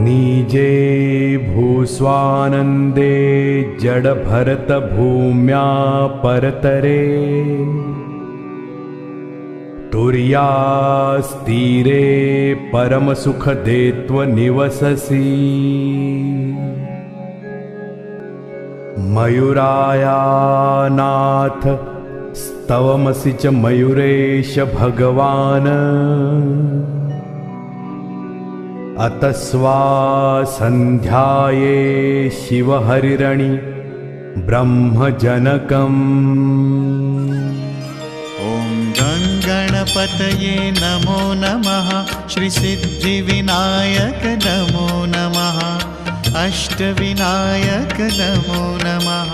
नीजे भूस्वानन्दे जडभरत भूम्या परतरे तुर्यास्तीरे परमसुखदे त्वनिवससि मयूरायानाथ स्तवमसि च मयूरेश भगवान् अतस्वा संध्याये शिवहरिरणि ब्रह्मजनकम्। ॐ गणपतये नमो नमः, श्रीसिद्धिविनायक नमो नमः, अष्टविनायक नमो नमः।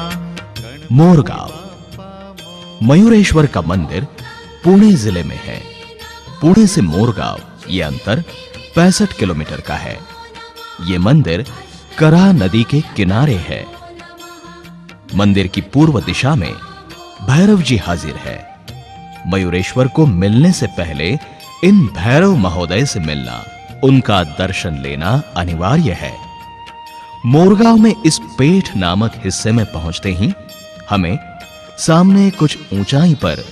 मोरगांव मयूरेश्वर का मंदिर पुणे जिले में है। पुणे से मोरगांव ये अंतर 65 किलोमीटर का है। ये मंदिर करा नदी के किनारे है। मंदिर की पूर्व दिशा में भैरव जी हाजिर है। मयूरेश्वर को मिलने से पहले इन भैरव महोदय से मिलना, उनका दर्शन लेना अनिवार्य है। मोरगांव में इस पेठ नामक हिस्से में पहुंचते ही हमें सामने कुछ ऊंचाई पर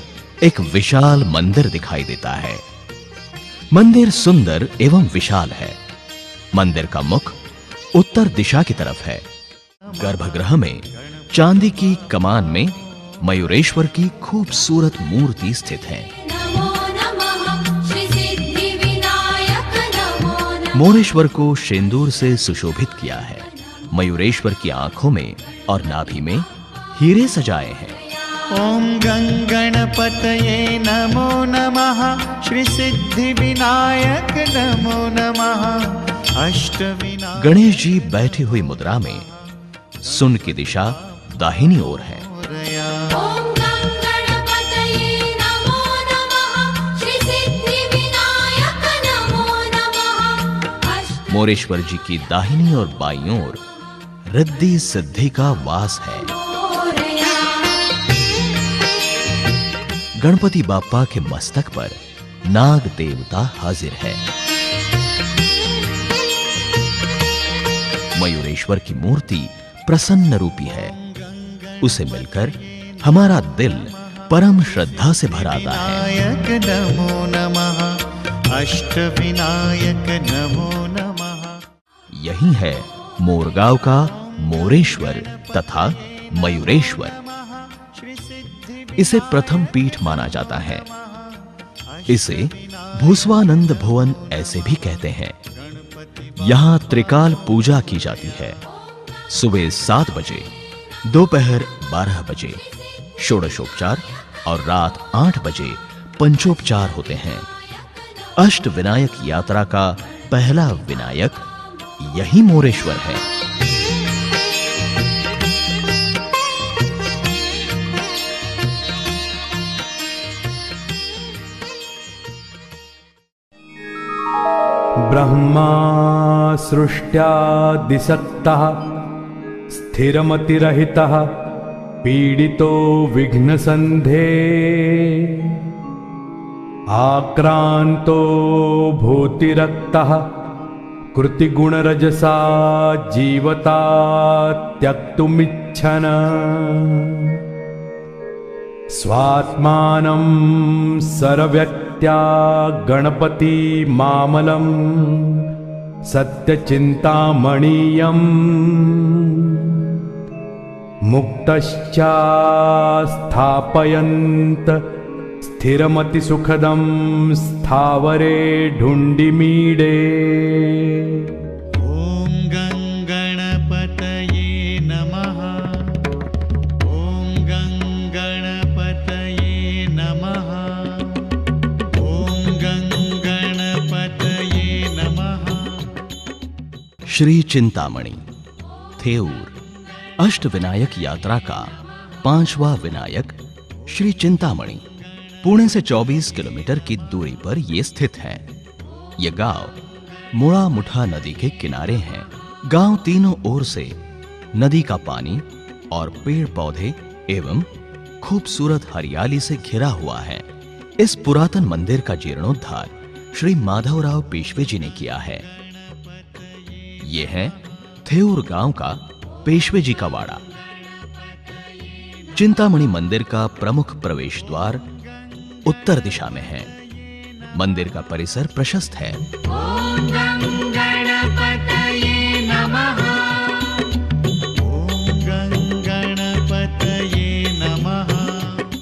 एक विशाल मंदिर दिखाई देता है। मंदिर सुंदर एवं विशाल है। मंदिर का मुख उत्तर दिशा की तरफ है। गर्भगृह में चांदी की कमान में मयूरेश्वर की खूबसूरत मूर्ति स्थित है। मोरेश्वर को सिंदूर से सुशोभित किया है। मयूरेश्वर की आंखों में और नाभि में हीरे सजाए हैं। ॐ गणपतये नमो नमः, श्रीसिद्धिविनायक नमो नमः, अष्टविनायक। गणेश जी बैठी हुई मुद्रा में सुन की दिशा दाहिनी ओर है। मोरेश्वर जी की दाहिनी और बाईं ओर रिद्धि सिद्धि का वास है। गणपति बाप्पा के मस्तक पर नाग देवता हाजिर है। मयूरेश्वर की मूर्ति प्रसन्न रूपी है। उसे मिलकर हमारा दिल परम श्रद्धा से भर आता है। नमो नमः, अष्टविनायक नमो नमः। यही है मोरगांव का मोरेश्वर तथा मयूरेश्वर। इसे प्रथम पीठ माना जाता है। इसे भूस्वानंद भुवन ऐसे भी कहते हैं। यहां त्रिकाल पूजा की जाती है। सुबह 7 बजे, दोपहर 12 बजे षोडशोपचार और रात 8 बजे पंचोपचार होते हैं। अष्ट विनायक यात्रा का पहला विनायक यही मोरेश्वर है। ब्रह्मा सृष्ट्यादिसक्तः स्थिरमतिरहितः पीडितो विघ्नसन्धे आक्रान्तो भूतिरक्तः कृतिगुणरजसा जीवता त्यक्तुमिच्छन् स्वात्मानं सर्वव्यक्त्या गणपति मामलं सत्यचिन्तामणीयम् मुक्तश्चास्थापयन्त स्थिरमतिसुखदं स्थावरे ढुण्डिमीडे। श्री चिंतामणि थेऊर अष्ट विनायक यात्रा का 5वां विनायक श्री चिंतामणि पुणे से 24 किलोमीटर की दूरी पर यह स्थित है। यह गांव मुड़ा मुठा नदी के किनारे है। गांव तीनों ओर से नदी का पानी और पेड़ पौधे एवं खूबसूरत हरियाली से घिरा हुआ है। इस पुरातन मंदिर का जीर्णोद्धार श्री माधवराव पेशवे जी ने किया है। ये है थेऊर गांव का पेशवे जी का वाड़ा। चिंतामणि मंदिर का प्रमुख प्रवेश द्वार उत्तर दिशा में है। मंदिर का परिसर प्रशस्त है। ॐ गणपतये नमः। ॐ गणपतये नमः।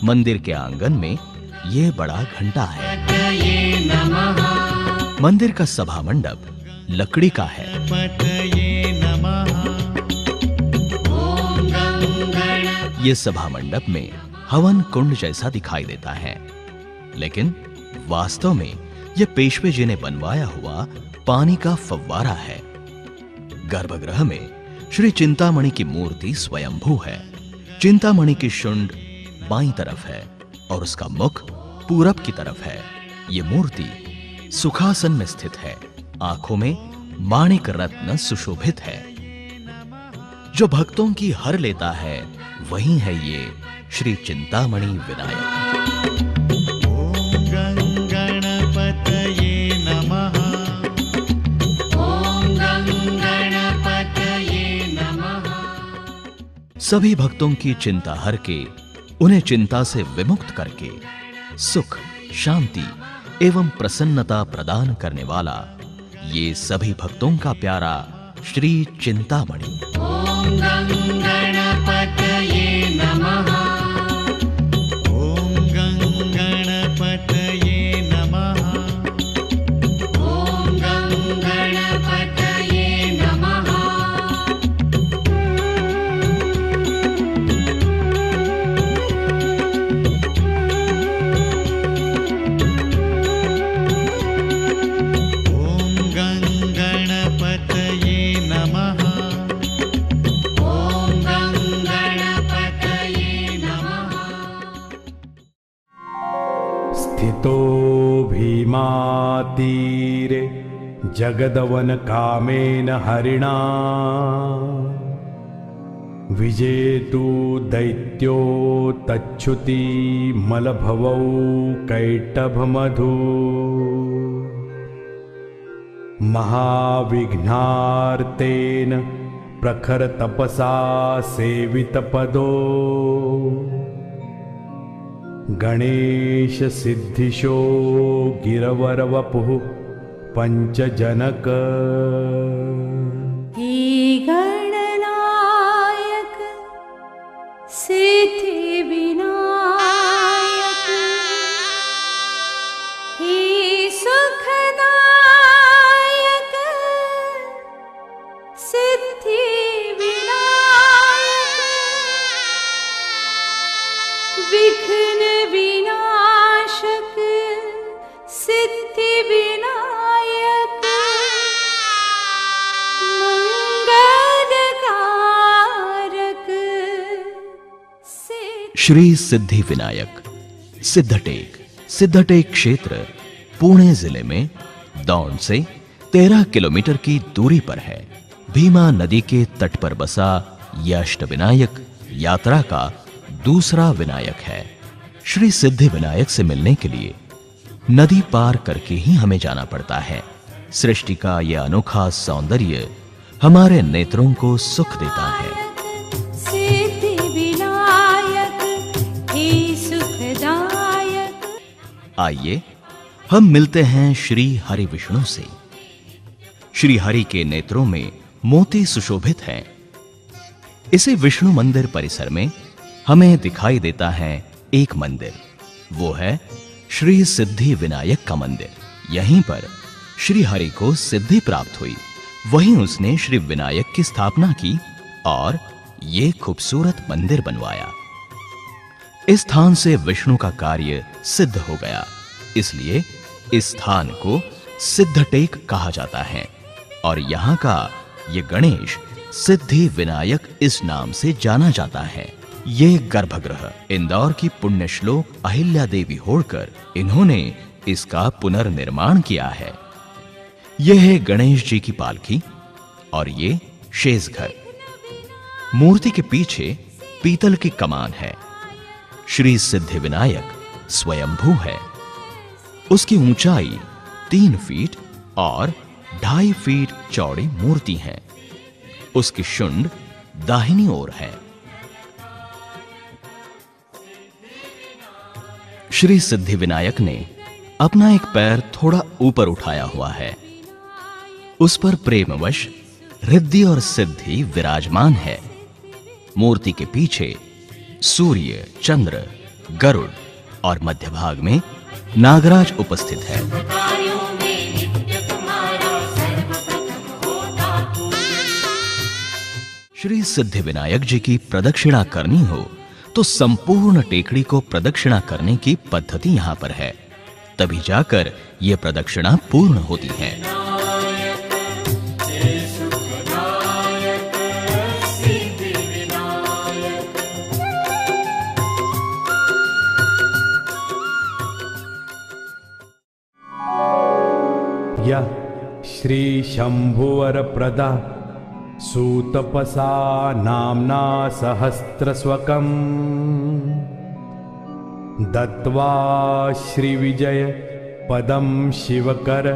मंदिर के आंगन में यह बड़ा घंटा है। पतये नमः। मंदिर का सभा मंडप लकड़ी का है। पतये नमः। ॐ ये सभा मंडप में हवन कुंड जैसा दिखाई देता है, लेकिन वास्तव में यह पेशवे जी ने बनवाया हुआ पानी का फव्वारा है। गर्भगृह में श्री चिंतामणि की मूर्ति स्वयंभू है। चिंतामणि की शुंड बाईं तरफ है और उसका मुख पूरब की तरफ है। यह मूर्ति सुखासन में स्थित है। आंखों में माणिक रत्न सुशोभित है। जो भक्तों की हर लेता है वही है ये श्री चिंतामणि विनायक। ॐ गणपतये नमः। ॐ गणपतये नमः। सभी भक्तों की चिंता हर के उन्हें चिंता से विमुक्त करके सुख, शांति एवं प्रसन्नता प्रदान करने वाला ये सभी भक्तों का प्यारा श्री चिंतामणि। ॐ गणपतये नमः। ॐ गणपतये नमः। ॐ गणपतये नमः। स्थितो भीमातीरे जगदवन कामेन हरिणा विजेतु दैत्यो तच्छुति मलभवौ कैटभमधु महाविघ्नार्तेन प्रखर तपसा सेवितपदो गणेश सिद्धिशो गिरवरवपुः पंचजनक। हे गणनायक सिद्धि विनायक, हे सुखदायक सिद्धि विनायक, विघ्न विनाशक सिद्धि विनायक, मंगलकारक श्री सिद्धि विनायक सिद्धटेक क्षेत्र पुणे जिले में दौंड से 13 किलोमीटर की दूरी पर है। भीमा नदी के तट पर बसा यह अष्टविनायक यात्रा का दूसरा विनायक है। श्री सिद्धि विनायक से मिलने के लिए नदी पार करके ही हमें जाना पड़ता है। सृष्टि का यह अनोखा सौंदर्य हमारे नेत्रों को सुख देता है। सिद्धि विनायक, हे सुखदायक। आइए हम मिलते हैं श्री हरि विष्णु से। श्री हरि के नेत्रों में मोती सुशोभित हैं। इसे विष्णु मंदिर परिसर में हमें दिखाई देता है एक मंदिर, वो है श्री सिद्धि विनायक का मंदिर। यहीं पर श्री हरि को सिद्धि प्राप्त हुई, वहीं उसने श्री विनायक की स्थापना की और ये खूबसूरत मंदिर बनवाया। इस स्थान से विष्णु का कार्य सिद्ध हो गया, इसलिए इस स्थान को सिद्धटेक कहा जाता है और यहाँ का ये गणेश सिद्धि विनायक इस नाम से जाना जाता है। ये गर्भगृह इंदौर की पुण्य श्लोक अहिल्या देवी होड़कर इन्होंने इसका पुनर्निर्माण किया है। यह है गणेश जी की पालकी और ये शेष घर। मूर्ति के पीछे पीतल की कमान है। श्री सिद्धि विनायक स्वयंभू है। उसकी ऊंचाई 3 फीट और 2.5 फीट चौड़ी मूर्ति है। उसकी शुंड दाहिनी ओर है। श्री सिद्धिविनायक ने अपना एक पैर थोड़ा ऊपर उठाया हुआ है। उस पर प्रेमवश रिद्धि और सिद्धि विराजमान है। मूर्ति के पीछे सूर्य, चंद्र, गरुड़ और मध्य भाग में नागराज उपस्थित है। श्री सिद्धिविनायक जी की प्रदक्षिणा करनी हो तो संपूर्ण टेकड़ी को प्रदक्षिणा करने की पद्धति यहां पर है, तभी जाकर यह प्रदक्षिणा पूर्ण होती है। यः श्री शंभुवर प्रदा सूतपसा नाम्ना सहस्रस्वकम् दत्वा श्रीविजय पदं शिवकर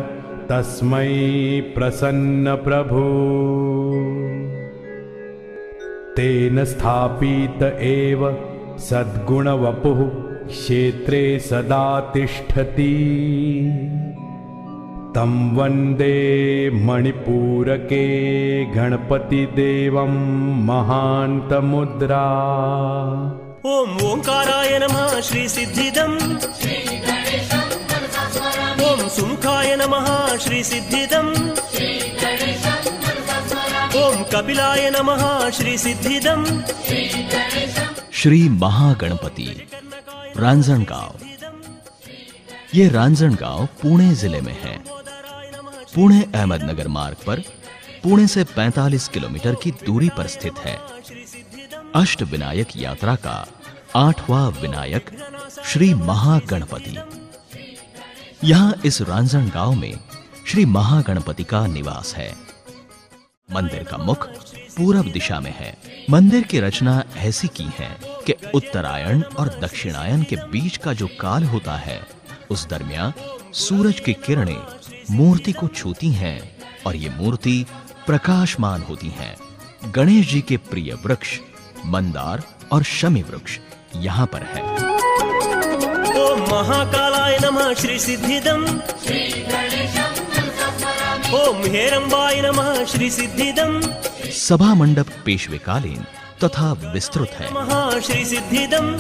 तस्मै प्रसन्न प्रभु। तेन स्थापित एव सद्गुणवपुः क्षेत्रे सदा तिष्ठति। तं वन्दे मणिपूरके गणपतिदेवं महान्तमुद्रा। ओम ओंकाराय नमः श्री सिद्धिदम्। ओम सुमुखाय नमः श्री सिद्धिदम्। ओम कपिलाय नमः श्री सिद्धिदम्। श्री महागणपति रांजणगांव। ये रांजणगांव पुणे जिले में है। पुणे अहमदनगर मार्ग पर पुणे से 45 किलोमीटर की दूरी पर स्थित है। अष्ट विनायक यात्रा का 8वां विनायक श्री महागणपति। यहां इस रांजणगांव में श्री महागणपति का निवास है। मंदिर का मुख पूरब दिशा में है। मंदिर की रचना ऐसी की है कि उत्तरायण और दक्षिणायन के बीच का जो काल होता है, उस दरमियान सूरज की किरणें मूर्ति को छूती हैं और ये मूर्ति प्रकाशमान होती है। गणेश जी के प्रिय वृक्ष मंदार और शमी वृक्ष यहाँ पर है। ओम महाकालाय नमः श्री सिद्धिदम्। ओम हेरंबाय नमः श्री सिद्धिदम्। सभा मंडप पेशवेकालीन तथा विस्तृत है। नमः श्री सिद्धिदम्।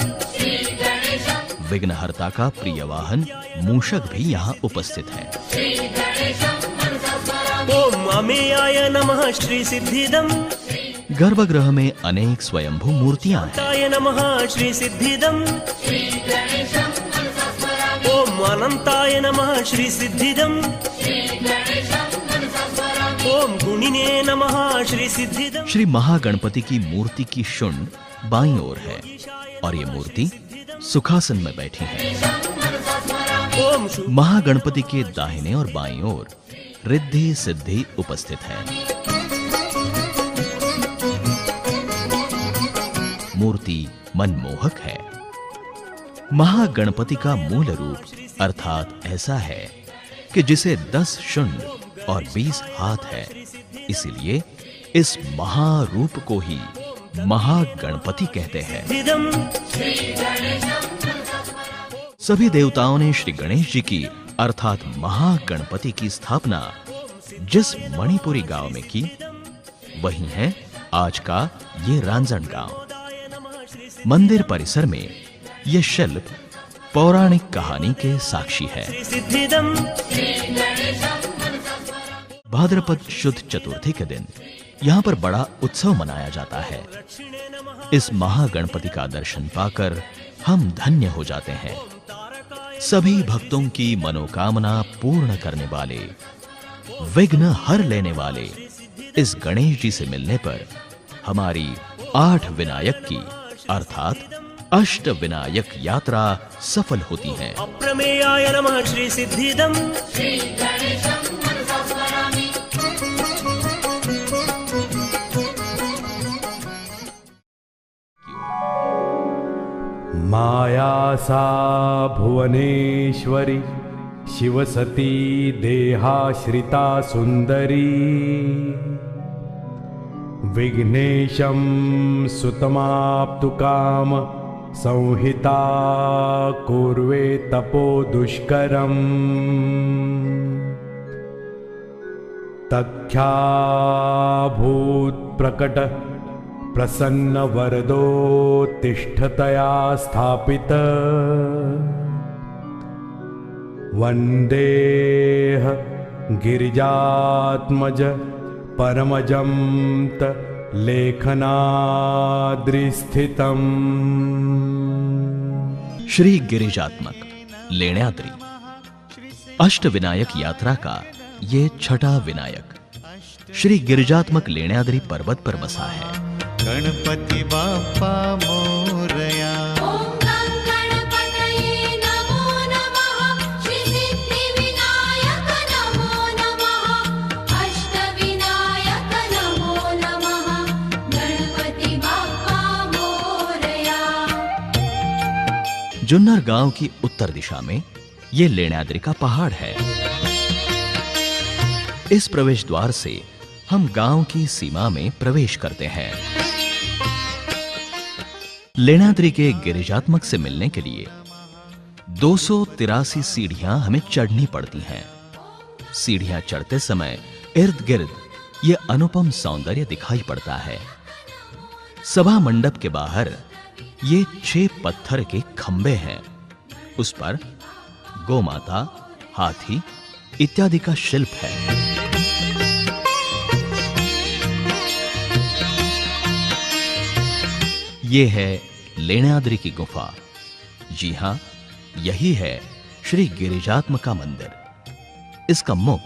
विघ्नहर्ता का प्रिय वाहन मूषक भी यहाँ उपस्थित है। ओम अमेयाय नमः श्री सिद्धिदम्। गर्भगृह में अनेक स्वयंभू मूर्तियां हैं। ताय नमः श्री सिद्धिदम्। ओम अनंताय नमः श्री सिद्धिदम्। ओम गुणिने नमः श्री सिद्धिदम्। श्री महागणपति की मूर्ति की शुंड बाईं ओर है और ये मूर्ति सुखासन में बैठी है। ओम महागणपति के दाहिने और बाईं ओर रिद्धि सिद्धि उपस्थित है। मूर्ति मनमोहक है। महागणपति का मूल रूप अर्थात ऐसा है कि जिसे 10 शुंड और 20 हाथ है, इसीलिए इस महारूप को ही महागणपति कहते हैं। सभी देवताओं ने श्री गणेश जी की अर्थात महागणपति की स्थापना जिस मणिपुरी गांव में की, वही है आज का ये रांजणगांव। मंदिर परिसर में यह शिल्प पौराणिक कहानी के साक्षी है। भाद्रपद शुद्ध चतुर्थी के दिन यहाँ पर बड़ा उत्सव मनाया जाता है। इस महागणपति का दर्शन पाकर हम धन्य हो जाते हैं। सभी भक्तों की मनोकामना पूर्ण करने वाले, विघ्न हर लेने वाले इस गणेश जी से मिलने पर हमारी 8 विनायक की अर्थात अष्ट विनायक यात्रा सफल होती है। अप्रमेयाय नमः श्री सिद्धिदम्। माया सा भुवनेश्वरी शिवसती देहाश्रिता सुन्दरी विघ्नेशं सुतमाप्तुकाम संहिता कुर्वे तपो दुष्करम् तख्याभूत प्रकट प्रसन्न वरदो तिष्ठतया स्थापित वन्देह गिरिजात्मज परमजं त लेखनाद्रिस्थितम्। श्री गिरिजात्मक लेण्याद्रि अष्टविनायक यात्रा का ये छठा विनायक श्री गिरिजात्मक लेण्याद्रि पर्वत पर बसा है। गणपति बाप्पा मोरया। ॐ गं गणपतये नमो नमः। श्री सिद्धिविनायक नमो नमः। अष्टविनायक नमो नमः। गणपति बाप्पा मोरया। जुन्नर गांव की उत्तर दिशा में ये लेण्याद्रि का पहाड़ है। इस प्रवेश द्वार से हम गांव की सीमा में प्रवेश करते हैं। लेण्याद्रि के गिरिजात्मक से मिलने के लिए 283 सीढ़ियां हमें चढ़नी पड़ती हैं। सीढ़ियां चढ़ते समय इर्द गिर्द ये अनुपम सौंदर्य दिखाई पड़ता है। सभा मंडप के बाहर ये 6 पत्थर के खंबे हैं। उस पर गोमाता, हाथी इत्यादि का शिल्प है। ये है लेण्याद्रि की गुफा। जी हां, यही है श्री गिरिजात्मक का मंदिर। इसका मुख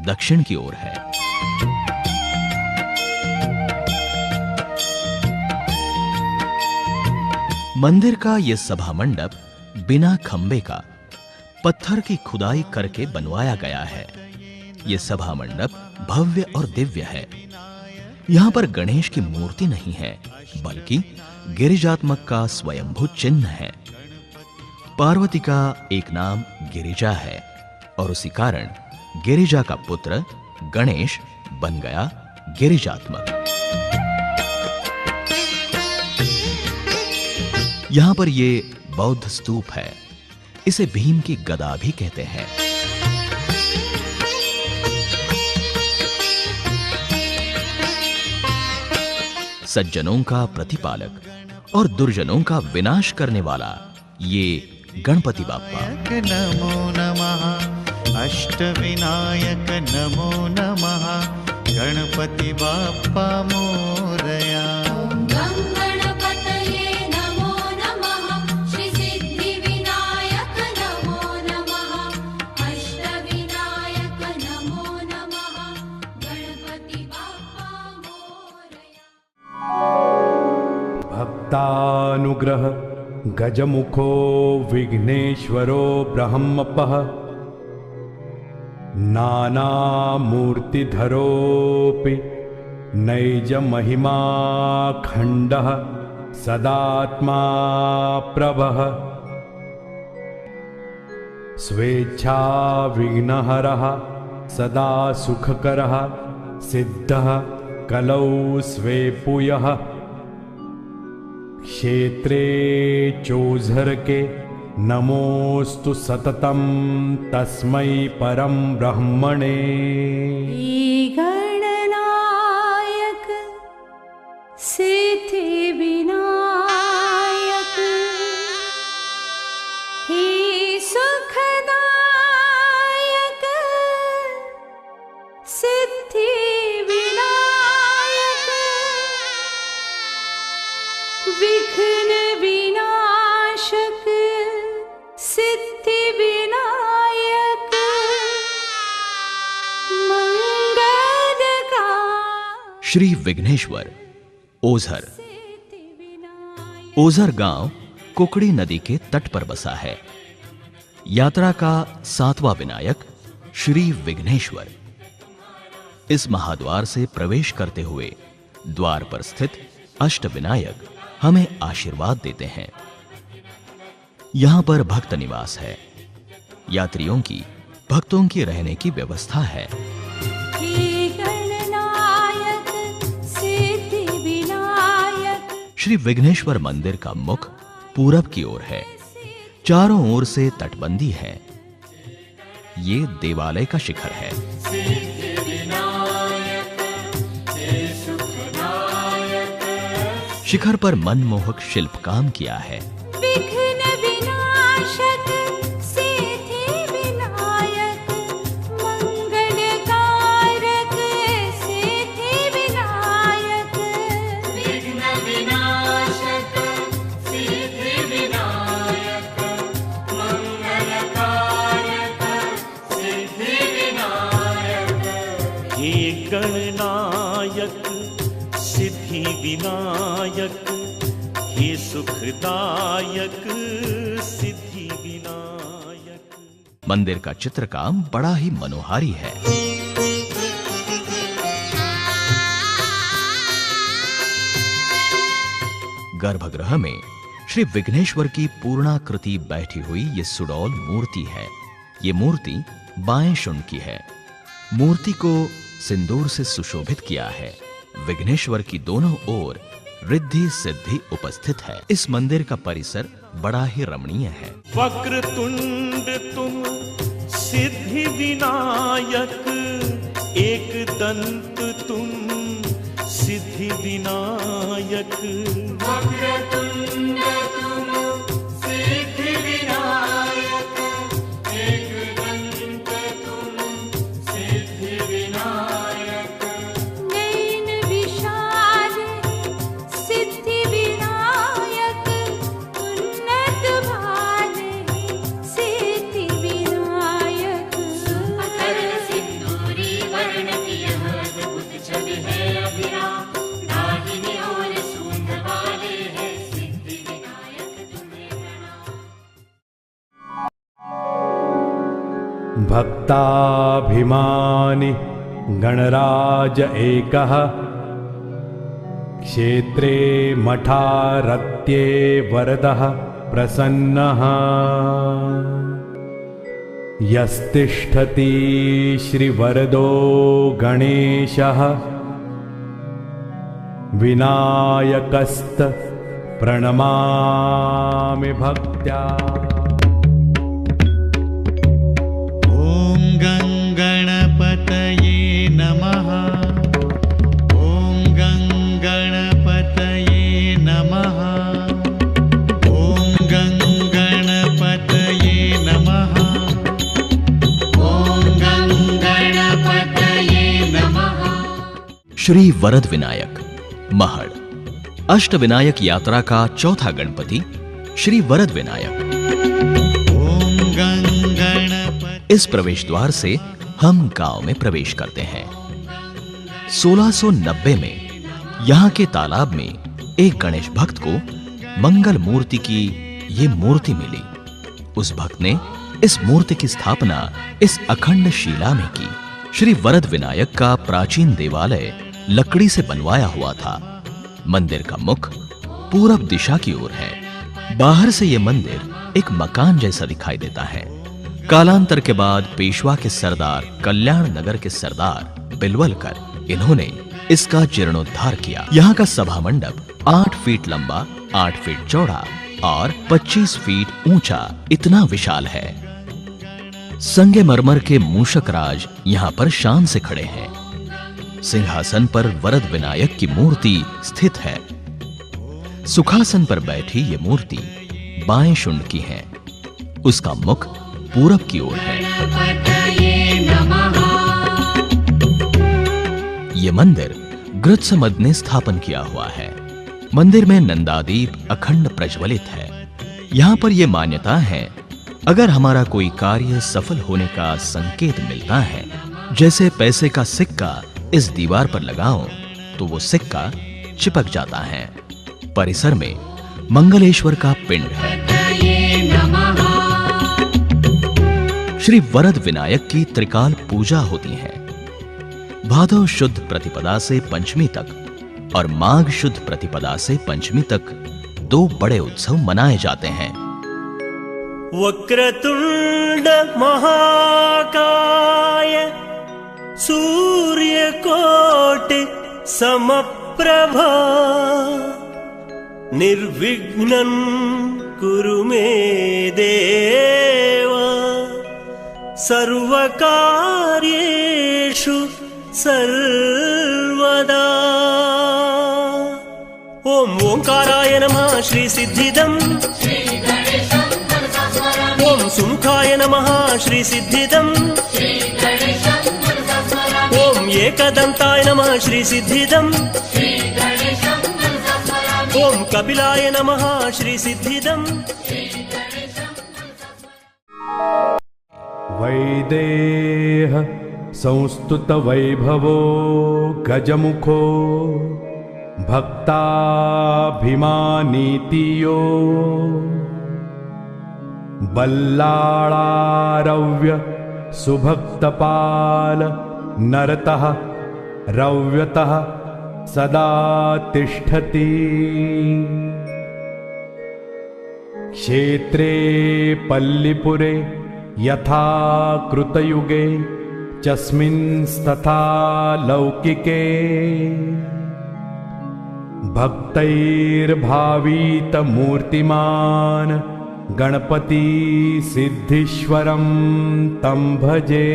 दक्षिण की ओर है। मंदिर का यह सभा मंडप बिना खंबे का पत्थर की खुदाई करके बनवाया गया है। यह सभा मंडप भव्य और दिव्य है। यहां पर गणेश की मूर्ति नहीं है, बल्कि गिरिजात्मक का स्वयंभू चिन्ह है। पार्वती का एक नाम गिरिजा है और उसी कारण गिरिजा का पुत्र गणेश बन गया गिरिजात्मक। यहां पर यह बौद्ध स्तूप है। इसे भीम की गदा भी कहते हैं। सज्जनों का प्रतिपालक और दुर्जनों का विनाश करने वाला ये गणपति बाप्पा। नमो नमः। अष्टविनायक नमो नमः। गणपति बाप्पा मोरया। ॐ गं गणपतये नमो नमः। श्री सिद्धिविनायक नमो नमः। अष्टविनायक नमो नमः। गणपति बाप्पा मोरया। भक्तानुग्रह गजमुखो विघ्नेश्वरो ब्रह्मपः नानामूर्तिधरोऽपि नैजमहिमा खण्डः सदात्मा प्रभः स्वेच्छा विघ्नहरः सदा सुखकरः सिद्धः कलौ स्वेपुयः क्षेत्रे चोझर के नमोस्तु सततं तस्मै परम ब्रह्मणे। गणनायक सिद्धिविनायक हे सुखदायक सिद्धिविनायक विघ्न विनाशक सिद्धिविनायक मंगलका। श्री विघ्नेश्वर ओझर। ओझर गांव कुकड़ी नदी के तट पर बसा है। यात्रा का 7वां विनायक श्री विघ्नेश्वर। इस महाद्वार से प्रवेश करते हुए द्वार पर स्थित अष्टविनायक हमें आशीर्वाद देते हैं। यहां पर भक्त निवास है। यात्रियों की भक्तों की रहने की व्यवस्था है। हे गणनायक सिद्धि विनायक। श्री विघ्नेश्वर मंदिर का मुख पूरब की ओर है। चारों ओर से तटबंदी है। ये देवालय का शिखर है। शिखर पर मनमोहक शिल्प काम किया है। विघ्न विनाशक सिद्धि विनायक मंगलकारक सिद्धि विनायक। विघ्न विनाशक सिद्धि विनायक मंगलकारक सिद्धि विनायक। हे गणनायक सिद्धि विनायक, हे सुखदायक सिद्धि विनायक। मंदिर का चित्रकाम बड़ा ही मनोहारी है। गर्भगृह में श्री विघ्नेश्वर की पूर्णाकृति बैठी हुई ये सुडौल मूर्ति है। ये मूर्ति बाएं शुंड की है। मूर्ति को सिंदूर से सुशोभित किया है। विघ्नेश्वर की दोनों ओर रिद्धि सिद्धि उपस्थित है। इस मंदिर का परिसर बड़ा ही रमणीय है। वक्रतुंड तुम सिद्धि विनायक, एक दंत तुम सिद्धि विनायक। वक्रतुंड तुम सिद्धि विनायक, एक दंत तुम सिद्धि विनायक। नैन विशाल सिद्धि विनायक, उन्नत भाल सिद्धि विनायक। अकर सिंदूरी वर्ण की यह अद्भुत छवि है अभिराम। दाहिनी ओर सूंड वाले है सिद्धि विनायक तुम्हें प्रणाम। भक्ताभिमानी गणराज एकः, क्षेत्रे मठारत्ये वरदः प्रसन्नः। यस्तिष्ठति श्रीवरदो गणेशः, विनायकस्त प्रणमामि भक्त्या। ॐ गणपतये नमः। ॐ गणपतये नमः। ॐ गणपतये नमः। ॐ गणपतये नमः। श्री वरद विनायक महड़ अष्ट विनायक यात्रा का चौथा गणपति श्री वरद विनायक। ॐ गणपतये। इस प्रवेश द्वार से हम गांव में प्रवेश करते हैं। 1690 में यहाँ के तालाब में एक गणेश भक्त को मंगल मूर्ति की ये मूर्ति मिली। उस भक्त ने इस मूर्ति की स्थापना इस अखंड शिला में की। श्री वरद विनायक का प्राचीन देवालय लकड़ी से बनवाया हुआ था। मंदिर का मुख पूरब दिशा की ओर है। बाहर से यह मंदिर एक मकान जैसा दिखाई देता है। कालांतर के बाद पेशवा के सरदार कल्याण नगर के सरदार बिलवलकर इन्होंने इसका जीर्णोद्धार किया। यहाँ का सभा मंडप 8 फीट लंबा, 8 फीट चौड़ा और 25 फीट ऊंचा इतना विशाल है। संगमरमर के मूषक राज यहाँ पर शान से खड़े हैं। सिंहासन पर वरद विनायक की मूर्ति स्थित है। सुखासन पर बैठी ये मूर्ति बाएं शुंड की है। उसका मुख पूरब की ओर है। ये मंदिर गृत्समद ने स्थापन किया हुआ है। मंदिर में नंदादीप अखंड प्रज्वलित है। यहाँ पर यह मान्यता है, अगर हमारा कोई कार्य सफल होने का संकेत मिलता है, जैसे पैसे का सिक्का इस दीवार पर लगाओ तो वो सिक्का चिपक जाता है। परिसर में मंगलेश्वर का पिंड है। श्री वरद विनायक की त्रिकाल पूजा होती है। भादव शुद्ध प्रतिपदा से पंचमी तक और माघ शुद्ध प्रतिपदा से पंचमी तक 2 बड़े उत्सव मनाए जाते हैं। वक्रतुंड महाकाय सूर्यकोटि समप्रभा निर्विघ्नं कुरु मे देव सर्वकार्येषु सर्वदा। ओम ओंकाराय नमः श्री सिद्धिदम्, ओम सुमुखाय नमः श्री सिद्धिदम्, ओम एकदंताय नमः श्री सिद्धिदम्, ओम कपिलाय नमः श्री सिद्धिदम्। वैदेह संस्तुत वैभवो गजमुखो भक्ताभिमानीतियो बल्लाळारव्य सुभक्तपाल नरतः रव्यतः सदा तिष्ठति। क्षेत्रे पल्लिपुरे यथा कृतयुगे चस्मिंस्तथा लौकिके भक्तैर्भावीत मूर्तिमान् गणपति सिद्धीश्वरं तं भजे।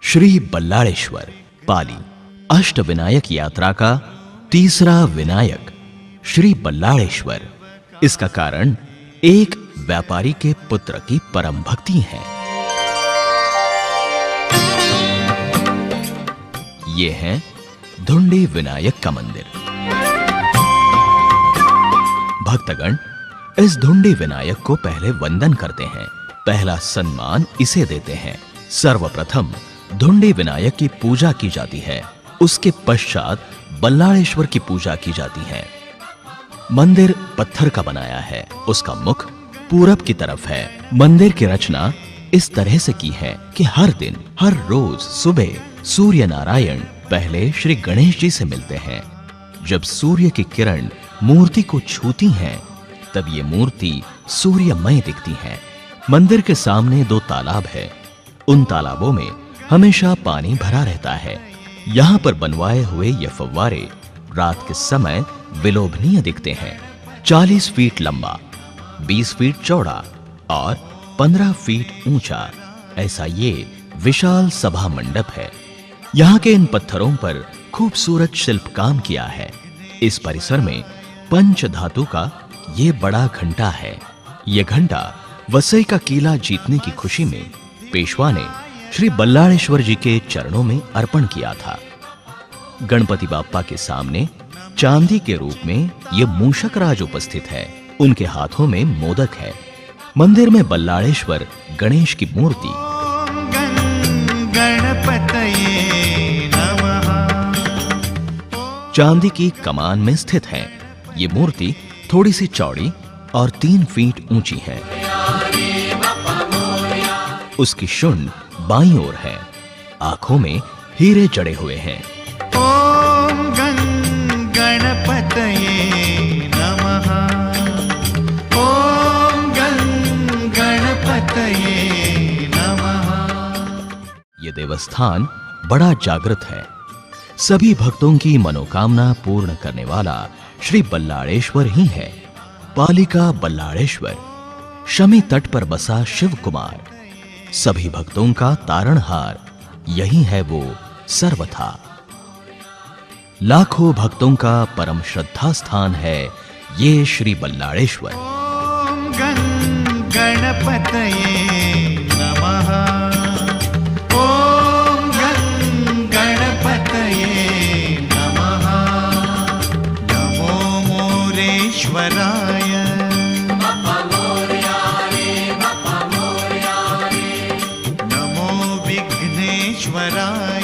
श्री बल्लाळेश्वर पाली अष्टविनायक यात्रा का तीसरा विनायक श्री बल्लाळेश्वर। इसका कारण एक व्यापारी के पुत्र की परम भक्ति है। ये है धुंडी विनायक का मंदिर। भक्तगण इस धुंडी विनायक को पहले वंदन करते हैं, पहला सम्मान इसे देते हैं। सर्वप्रथम धुंडी विनायक की पूजा की जाती है, उसके पश्चात बल्लाळेश्वर की पूजा की जाती है। मंदिर पत्थर का बनाया है, उसका मुख पूरब की तरफ है। मंदिर की रचना इस तरह से की है कि हर दिन हर रोज सुबह सूर्य नारायण पहले श्री गणेश जी से मिलते हैं। जब सूर्य की किरण मूर्ति को छूती हैं, तब ये मूर्ति सूर्यमय दिखती है। मंदिर के सामने 2 तालाब है, उन तालाबों में हमेशा पानी भरा रहता है। यहाँ पर बनवाए हुए ये फव्वारे रात के समय विलोभनीय दिखते हैं। 40 फीट लंबा, 20 फीट चौड़ा और 15 फीट ऊंचा ऐसा ये विशाल सभा मंडप है। यहाँ के इन पत्थरों पर खूबसूरत शिल्प काम किया है। इस परिसर में पंच धातु का ये बड़ा घंटा है। ये घंटा वसई का किला जीतने की खुशी में पेशवा ने श्री बल्लाळेश्वर जी के चरणों में अर्पण किया था। गणपति बाप्पा के सामने चांदी के रूप में ये मूषक राज उपस्थित है, उनके हाथों में मोदक है। मंदिर में बल्लाळेश्वर गणेश की मूर्ति गणपतये नमः। चांदी की कमान में स्थित है। ये मूर्ति थोड़ी सी चौड़ी और 3 फीट ऊंची है। उसकी शुंड बाईं ओर है। आंखों में हीरे जड़े हुए हैं। ओम गणपतये नमः। ओम गणपतये नमः। ये देवस्थान बड़ा जागृत है। सभी भक्तों की मनोकामना पूर्ण करने वाला श्री बल्लाळेश्वर ही है। पाली का बल्लाळेश्वर, शमी तट पर बसा शिव कुमार, सभी भक्तों का तारणहार, यही है वो सर्वथा। लाखों भक्तों का परम श्रद्धा स्थान है ये श्री बल्लाळेश्वर। ओम गणपतये नमः। ओम गणपतये नमः। नमो मोरेश्वराय। नमो विघ्नेश्वराय।